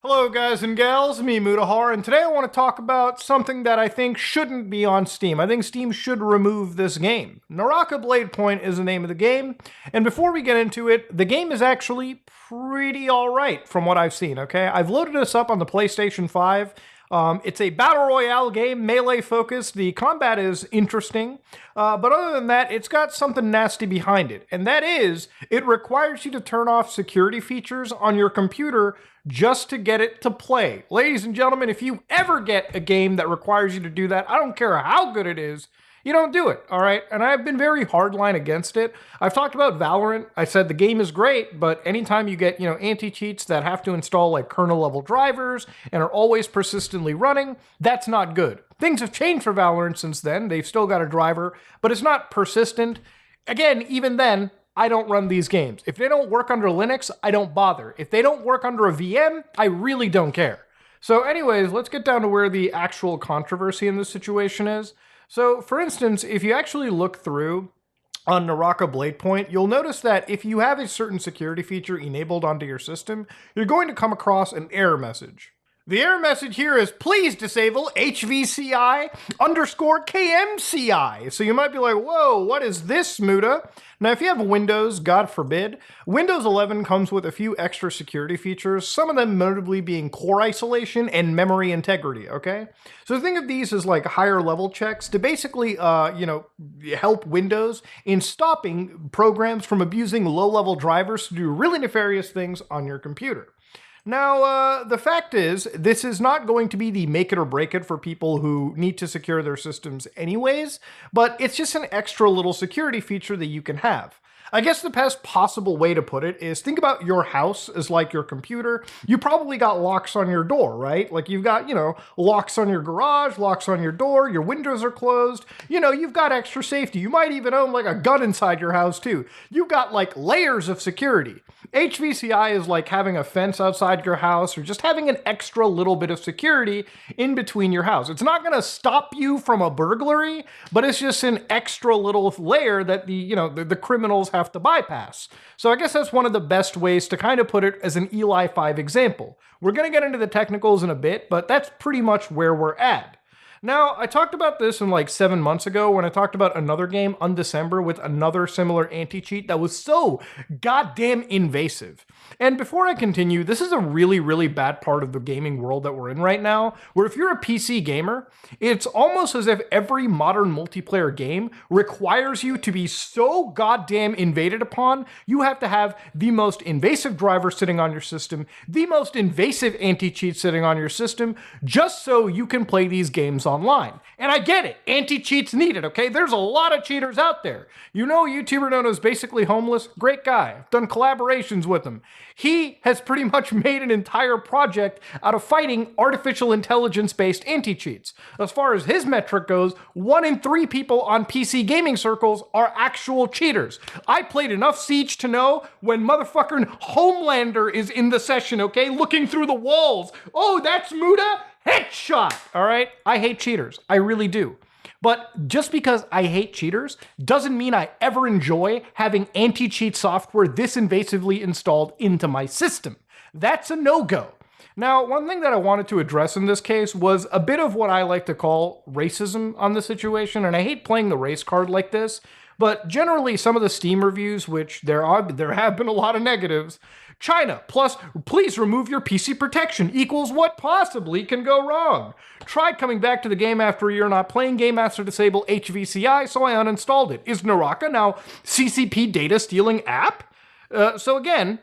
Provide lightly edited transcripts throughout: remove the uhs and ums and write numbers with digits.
Hello guys and gals, me Mutahar, and today I want to talk about something that I think shouldn't be on Steam. I think Steam should remove this game. Naraka Blade Point is the name of the game, and before we get into it, the game is actually pretty alright from what I've seen, okay? I've loaded this up on the PlayStation 5. It's a battle royale game, melee focused. The combat is interesting, but other than that, it's got something nasty behind it, and that is, it requires you to turn off security features on your computer just to get it to play. Ladies and gentlemen, if you ever get a game that requires you to do that, I don't care how good it is, you don't do it, all right? And I've been very hardline against it. I've talked about Valorant. I said the game is great, but anytime you get, anti-cheats that have to install like kernel-level drivers and are always persistently running, that's not good. Things have changed for Valorant since then. They've still got a driver, but it's not persistent. Again, even then, I don't run these games. If they don't work under Linux, I don't bother. If they don't work under a VM, I really don't care. So anyways, let's get down to where the actual controversy in this situation is. So for instance, if you actually look through on Naraka Blade Point, you'll notice that if you have a certain security feature enabled onto your system, you're going to come across an error message. The error message here is, please disable HVCI underscore KMCI. So you might be like, whoa, what is this, Muta? Now, if you have Windows, God forbid, Windows 11 comes with a few extra security features, some of them notably being core isolation and memory integrity, okay? So think of these as like higher level checks to basically, help Windows in stopping programs from abusing low-level drivers to do really nefarious things on your computer. Now, the fact is, this is not going to be the make it or break it for people who need to secure their systems anyways, but it's just an extra little security feature that you can have. I guess the best possible way to put it is think about your house as like your computer. You probably got locks on your door, right? Like you've got, locks on your garage, locks on your door, your windows are closed. You've got extra safety. You might even own like a gun inside your house too. You've got like layers of security. HVCI is like having a fence outside your house or just having an extra little bit of security in between your house. It's not going to stop you from a burglary, but it's just an extra little layer that the criminals have to bypass. So I guess that's one of the best ways to kind of put it as an Eli 5 example. We're going to get into the technicals in a bit, but that's pretty much where we're at. Now, I talked about this in like 7 months ago when I talked about another game, Undecember, with another similar anti-cheat that was so goddamn invasive. And before I continue, this is a really, really bad part of the gaming world that we're in right now, where if you're a PC gamer, it's almost as if every modern multiplayer game requires you to be so goddamn invaded upon, you have to have the most invasive driver sitting on your system, the most invasive anti-cheat sitting on your system, just so you can play these games online. And I get it, anti-cheats needed, okay? There's a lot of cheaters out there. You know a YouTuber known as Basically Homeless? Great guy. I've done collaborations with him. He has pretty much made an entire project out of fighting artificial intelligence-based anti-cheats. As far as his metric goes, 1 in 3 people on PC gaming circles are actual cheaters. I played enough Siege to know when motherfucking Homelander is in the session, okay? Looking through the walls. Oh, that's Muta? Headshot! All right? I hate cheaters. I really do. But just because I hate cheaters doesn't mean I ever enjoy having anti-cheat software this invasively installed into my system. That's a no-go. Now, one thing that I wanted to address in this case was a bit of what I like to call racism on the situation, and I hate playing the race card like this, but generally some of the Steam reviews, which there have been a lot of negatives, China, plus please remove your PC protection equals what possibly can go wrong. Tried coming back to the game after a year not playing, Game Master disable HVCI, so I uninstalled it. Is Naraka now CCP data stealing app? So again,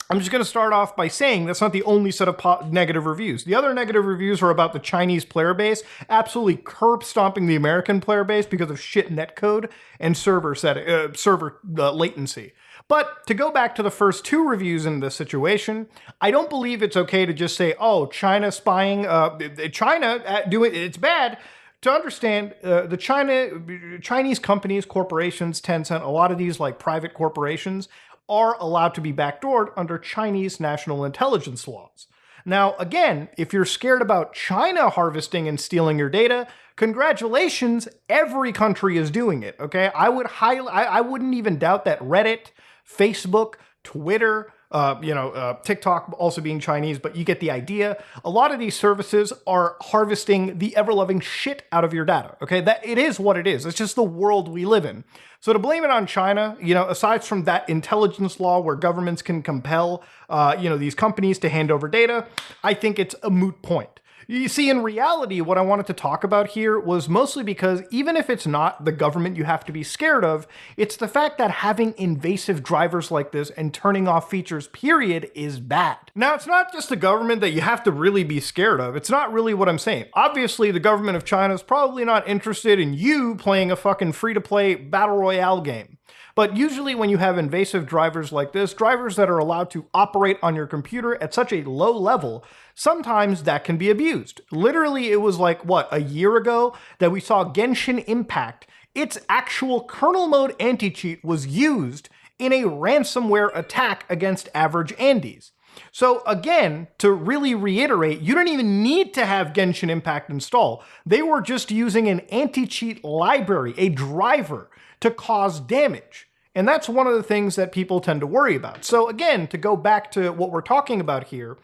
I'm just going to start off by saying that's not the only set of negative reviews. The other negative reviews are about the Chinese player base, absolutely curb stomping the American player base because of shit netcode and server latency. But to go back to the first 2 reviews in this situation, I don't believe it's okay to just say, oh, China spying, it's bad. To understand, the Chinese companies, corporations, Tencent, a lot of these like private corporations are allowed to be backdoored under Chinese national intelligence laws. Now, again, if you're scared about China harvesting and stealing your data, congratulations, every country is doing it, okay? I wouldn't even doubt that Reddit, Facebook, Twitter, TikTok also being Chinese, but you get the idea. A lot of these services are harvesting the ever-loving shit out of your data, okay? That it is what it is. It's just the world we live in. So to blame it on China, aside from that intelligence law where governments can compel, these companies to hand over data, I think it's a moot point. You see, in reality, what I wanted to talk about here was mostly because even if it's not the government you have to be scared of, it's the fact that having invasive drivers like this and turning off features, period, is bad. Now, it's not just the government that you have to really be scared of. It's not really what I'm saying. Obviously, the government of China is probably not interested in you playing a fucking free-to-play battle royale game. But usually when you have invasive drivers like this, drivers that are allowed to operate on your computer at such a low level, sometimes that can be abused. Literally, it was like, a year ago that we saw Genshin Impact. Its actual kernel mode anti-cheat was used in a ransomware attack against average Andes. So again, to really reiterate, you don't even need to have Genshin Impact installed. They were just using an anti-cheat library, a driver, to cause damage. And that's one of the things that people tend to worry about. So again, to go back to what we're talking about here,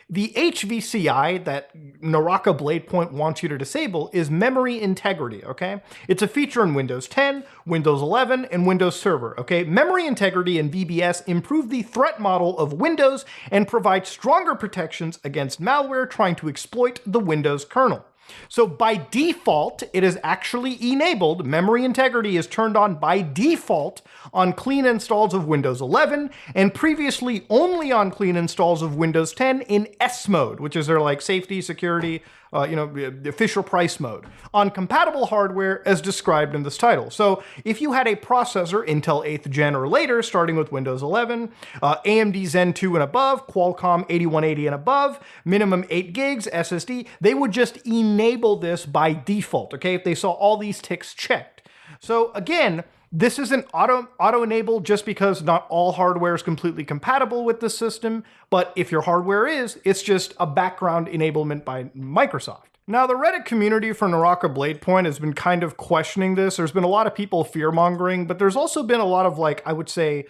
the HVCI that Naraka Bladepoint wants you to disable is memory integrity, okay? It's a feature in Windows 10, Windows 11, and Windows Server, okay? Memory integrity and VBS improve the threat model of Windows and provide stronger protections against malware trying to exploit the Windows kernel. So by default, it is actually enabled. Memory integrity is turned on by default on clean installs of Windows 11 and previously only on clean installs of Windows 10 in S mode, which is their safety, security, official price mode, on compatible hardware as described in this title. So if you had a processor, Intel 8th gen or later, starting with Windows 11, AMD Zen 2 and above, Qualcomm 8180 and above, minimum 8 gigs SSD, they would just enable this by default, okay, if they saw all these ticks checked. So again, this isn't auto-enabled just because not all hardware is completely compatible with the system, but if your hardware is, it's just a background enablement by Microsoft. Now, the Reddit community for Naraka Bladepoint has been kind of questioning this. There's been a lot of people fear-mongering, but there's also been a lot of, I would say,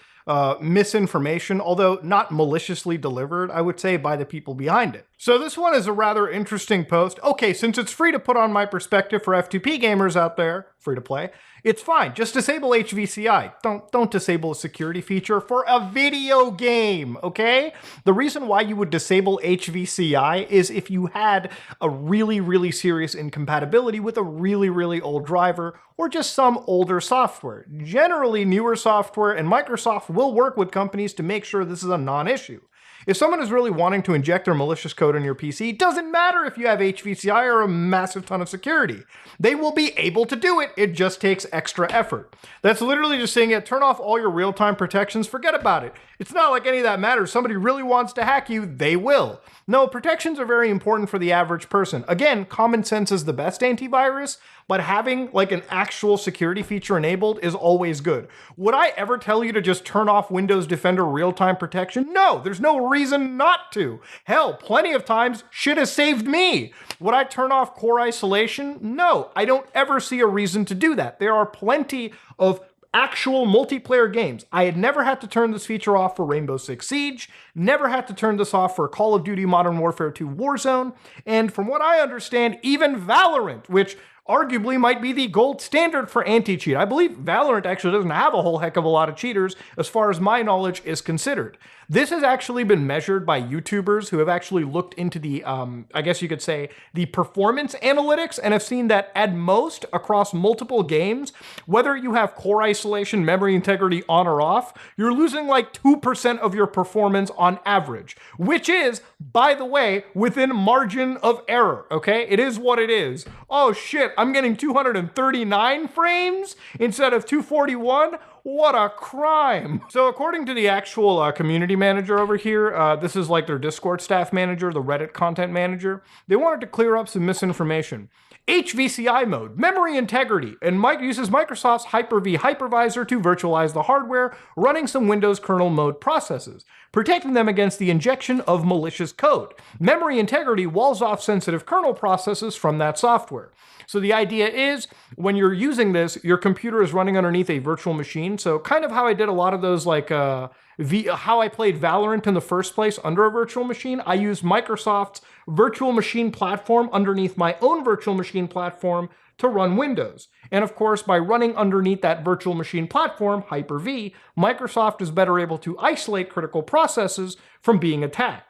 misinformation, although not maliciously delivered, I would say, by the people behind it. So this one is a rather interesting post. Okay, since it's free to put on my perspective for F2P gamers out there, free to play, it's fine. Just disable HVCI. Don't disable a security feature for a video game, okay? The reason why you would disable HVCI is if you had a really, really serious incompatibility with a really, really old driver or just some older software. Generally, newer software, and Microsoft will work with companies to make sure this is a non-issue. If someone is really wanting to inject their malicious code in your PC, it doesn't matter if you have HVCI or a massive ton of security. They will be able to do it. It just takes extra effort. That's literally just saying, turn off all your real-time protections, forget about it. It's not like any of that matters. Somebody really wants to hack you, they will. No, protections are very important for the average person. Again, common sense is the best antivirus, but having an actual security feature enabled is always good. Would I ever tell you to just turn off Windows Defender real-time protection? No, there's no reason not to. Hell, plenty of times shit has saved me. Would I turn off core isolation? No, I don't ever see a reason to do that. There are plenty of actual multiplayer games. I had never had to turn this feature off for Rainbow Six Siege, never had to turn this off for Call of Duty Modern Warfare 2 Warzone, and from what I understand, even Valorant, which arguably might be the gold standard for anti-cheat. I believe Valorant actually doesn't have a whole heck of a lot of cheaters as far as my knowledge is considered. This has actually been measured by YouTubers who have actually looked into the, I guess you could say, the performance analytics and have seen that at most across multiple games, whether you have core isolation, memory integrity on or off, you're losing 2% of your performance on average, which is, by the way, within margin of error, okay? It is what it is. Oh shit, I'm getting 239 frames instead of 241? What a crime. So according to the actual community manager over here, this is their Discord staff manager, the Reddit content manager, they wanted to clear up some misinformation. HVCI mode, memory integrity, and Mike uses Microsoft's Hyper-V hypervisor to virtualize the hardware, running some Windows kernel mode processes. protecting them against the injection of malicious code. Memory integrity walls off sensitive kernel processes from that software. So the idea is, when you're using this, your computer is running underneath a virtual machine. So kind of how I did a lot of those, like how I played Valorant in the first place under a virtual machine. I used Microsoft's virtual machine platform underneath my own virtual machine platform to run Windows. And of course, by running underneath that virtual machine platform, Hyper-V, Microsoft is better able to isolate critical processes from being attacked.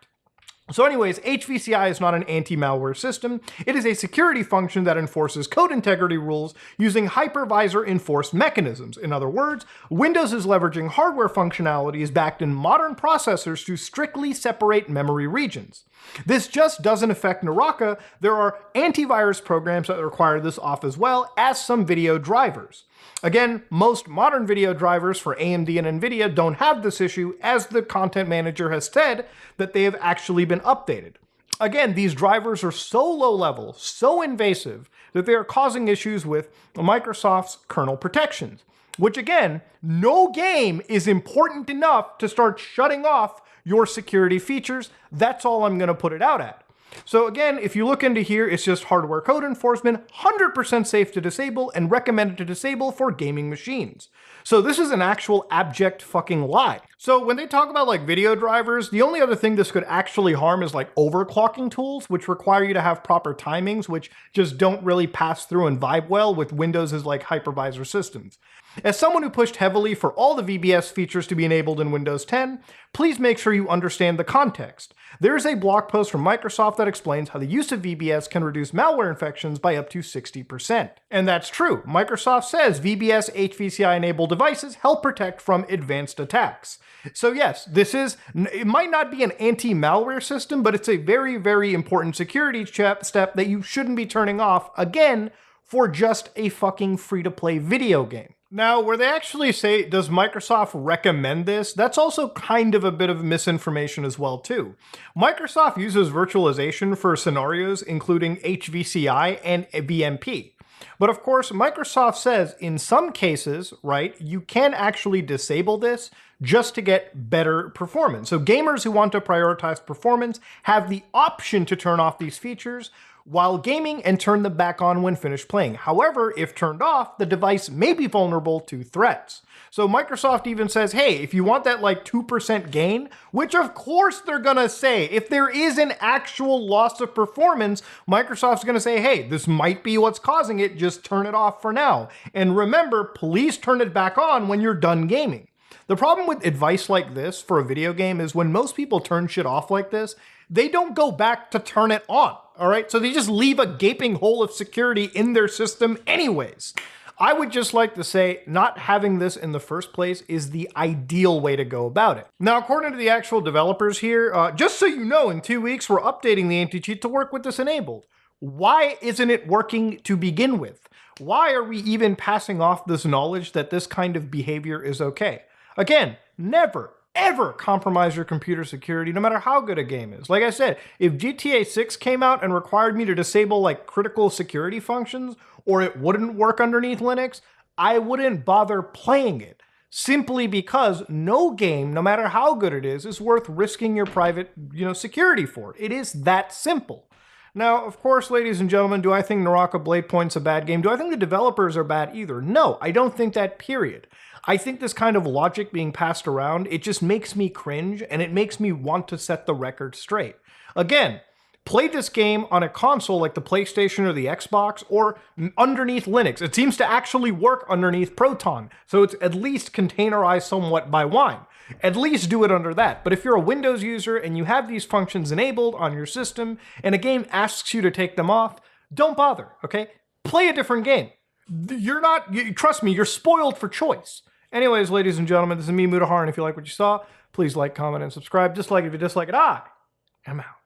So anyways, HVCI is not an anti-malware system. It is a security function that enforces code integrity rules using hypervisor-enforced mechanisms. In other words, Windows is leveraging hardware functionalities backed in modern processors to strictly separate memory regions. This just doesn't affect Naraka. There are antivirus programs that require this off as well as some video drivers. Again, most modern video drivers for AMD and NVIDIA don't have this issue, as the content manager has said that they have actually been updated. Again, these drivers are so low level, so invasive, that they are causing issues with Microsoft's kernel protections, which again, no game is important enough to start shutting off your security features. That's all I'm going to put it out at. So again, if you look into here, it's just hardware code enforcement, 100% safe to disable and recommended to disable for gaming machines. So this is an actual abject fucking lie. So when they talk about like video drivers, the only other thing this could actually harm is like overclocking tools, which require you to have proper timings, which just don't really pass through and vibe well with Windows's like hypervisor systems. As someone who pushed heavily for all the VBS features to be enabled in Windows 10, please make sure you understand the context. There is a blog post from Microsoft that explains how the use of VBS can reduce malware infections by up to 60%. And that's true. Microsoft says VBS HVCI-enabled devices help protect from advanced attacks. So yes, it might not be an anti-malware system, but it's a very, very important security step that you shouldn't be turning off, again, for just a fucking free-to-play video game. Now, where they actually say, does Microsoft recommend this? That's also kind of a bit of misinformation as well, too. Microsoft uses virtualization for scenarios including HVCI and BMP. But of course, Microsoft says in some cases, right, you can actually disable this just to get better performance. So gamers who want to prioritize performance have the option to turn off these features while gaming and turn them back on when finished playing. However, if turned off, the device may be vulnerable to threats. So Microsoft even says, hey, if you want that like 2% gain, which of course they're gonna say, if there is an actual loss of performance, Microsoft's gonna say, hey, this might be what's causing it, just turn it off for now. And remember, please turn it back on when you're done gaming. The problem with advice like this for a video game is when most people turn shit off like this, they don't go back to turn it on, all right? So they just leave a gaping hole of security in their system anyways. I would just like to say not having this in the first place is the ideal way to go about it. Now, according to the actual developers here, just so you know, in 2 weeks, we're updating the anti-cheat to work with this enabled. Why isn't it working to begin with? Why are we even passing off this knowledge that this kind of behavior is okay? Again, never, ever compromise your computer security, no matter how good a game is. Like I said, if GTA 6 came out and required me to disable like critical security functions, or it wouldn't work underneath Linux, I wouldn't bother playing it. Simply because no game, no matter how good it is worth risking your private, security for. It is that simple. Now, of course, ladies and gentlemen, do I think Naraka Blade Point's a bad game? Do I think the developers are bad either? No, I don't think that, period. I think this kind of logic being passed around, it just makes me cringe, and it makes me want to set the record straight. Again, play this game on a console like the PlayStation or the Xbox, or underneath Linux. It seems to actually work underneath Proton, so it's at least containerized somewhat by Wine. At least do it under that. But if you're a Windows user and you have these functions enabled on your system, and a game asks you to take them off, don't bother, okay? Play a different game. Trust me, you're spoiled for choice. Anyways, ladies and gentlemen, this is me, Mudahar, and if you like what you saw, please like, comment, and subscribe. Dislike it if you dislike it. I'm out.